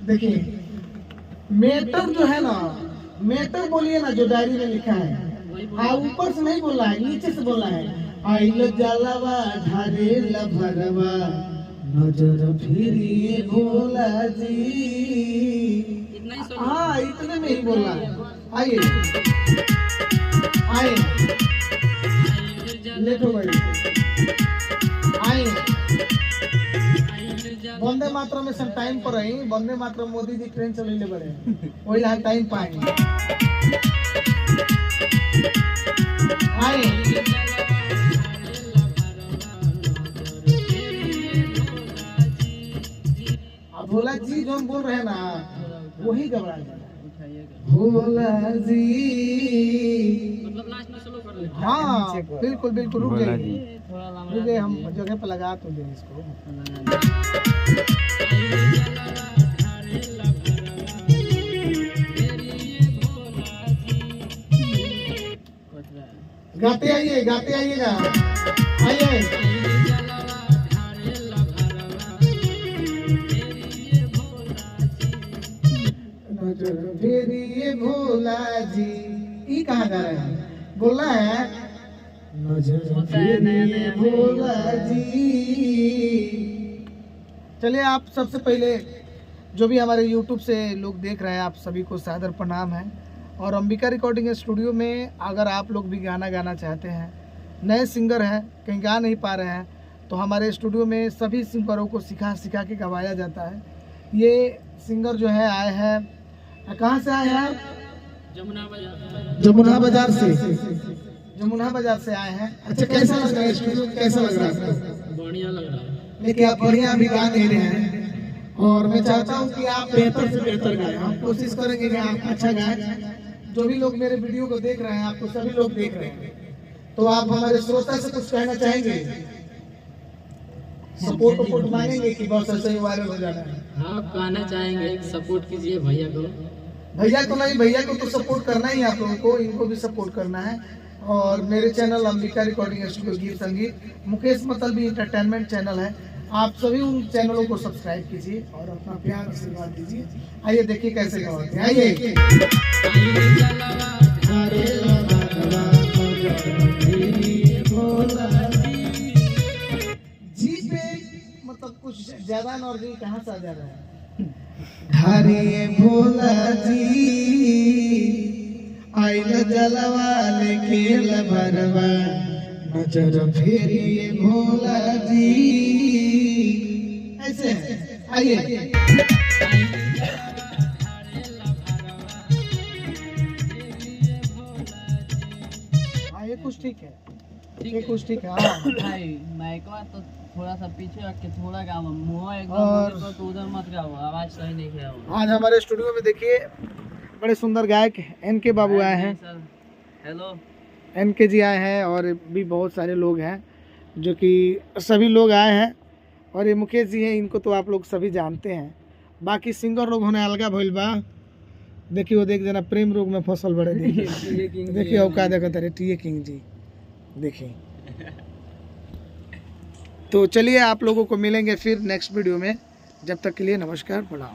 देखिए मेटर जो है ना, मेटर बोलिए ना जो डायरी में लिखा है, हाँ ऊपर से नहीं बोला है, नीचे से बोला है। आइल जलवा ढारे लभरवा नजर फिरिए भोला जी। हाँ इतने में ही बोला है। आइए आइए लेट हो गई। आइए वंदे मातरम में सब टाइम पर रही। वंदे मातरम मोदी जी ट्रेन चले ले बड़े वही ला टाइम पाएंगे। आइए भोला जी जो हम बोल रहे हैं ना वही घबरा जाए। भोला जी मतलब लास्ट में स्लो कर ले। हाँ बिल्कुल बिल्कुल रुक जाइए, रुक जाइए, हम जगह पे लगा तो दें इसको। गाते आइए, गाते आइएगा। आइए फेरिए भोला जी। ये कहाँ जा रहे हैं? बोला है नजर फेरिए भोला जी। चलिए आप सबसे पहले जो भी हमारे YouTube से लोग देख रहे हैं आप सभी को सादर प्रणाम है। और अंबिका रिकॉर्डिंग स्टूडियो में अगर आप लोग भी गाना गाना चाहते हैं, नए सिंगर हैं कहीं गा नहीं पा रहे हैं, तो हमारे स्टूडियो में सभी सिंगरों को सिखा सिखा के गवाया जाता है। ये सिंगर जो है आए हैं, कहाँ से आए हैं? जमुना बाजार से। जमुना बाजार से आए हैं। अच्छा कैसा लग रहा है स्टूडियो, कैसा लग रहा है? बढ़िया लग रहा है। लेकिन आप बढ़िया भी गा नहीं रहे हैं और मैं चाहता हूँ कि आप बेहतर से बेहतर गाएं। हम कोशिश करेंगे कि आप अच्छा गाएं। जो भी लोग मेरे वीडियो को देख रहे हैं, आपको सभी लोग देख रहे हैं, तो आप हमारे श्रोता से कुछ कहना चाहेंगे? सपोर्ट मांगेंगे कि बस ऐसे ही वायरल हो जाना है? हाँ कहना चाहेंगे सपोर्ट कीजिए भैया को। भैया को नहीं, भैया को तो सपोर्ट करना ही आप लोगों को, इनको भी सपोर्ट करना है। और मेरे चैनल अंबिका रिकॉर्डिंग स्टूडियो गीत संगीत, मुकेश मतलबी एंटरटेनमेंट चैनल है, आप सभी उन चैनलों को सब्सक्राइब कीजिए और अपना प्यार आशीर्वाद दीजिए। आइए देखिए कैसे गाते हैं। आइए जी पे मतलब कुछ ज्यादा एनर्जी कहाँ से आ जा रहा है? हरे भोला जी आइल जलवा लेके लभरवा नजर फेरिए भोला जी। ऐसे आइए हाँ ये कुछ ठीक है, ये कुछ ठीक है। माइकवा तो थोड़ा सा पीछे रख के थोड़ा गाओ, मुंह एकदम तो उधर मत गाओ, आवाज सही नहीं गाओ। आज हमारे स्टूडियो में देखिए बड़े सुंदर गायक एनके बाबू आए हैं। हेलो एनके जी आए हैं और भी बहुत सारे लोग हैं जो कि सभी लोग आए हैं। और ये मुकेश जी हैं, इनको तो आप लोग सभी जानते हैं। बाकी सिंगर लोग होने अलगा भइल बा। देखिए वो देख जना प्रेम रोग में फसल बड़े। देखिए औका देखो तेरे टीए किंग जी देखिए। तो चलिए आप लोगों को मिलेंगे फिर नेक्स्ट वीडियो में, जब तक के लिए नमस्कार प्रणाम।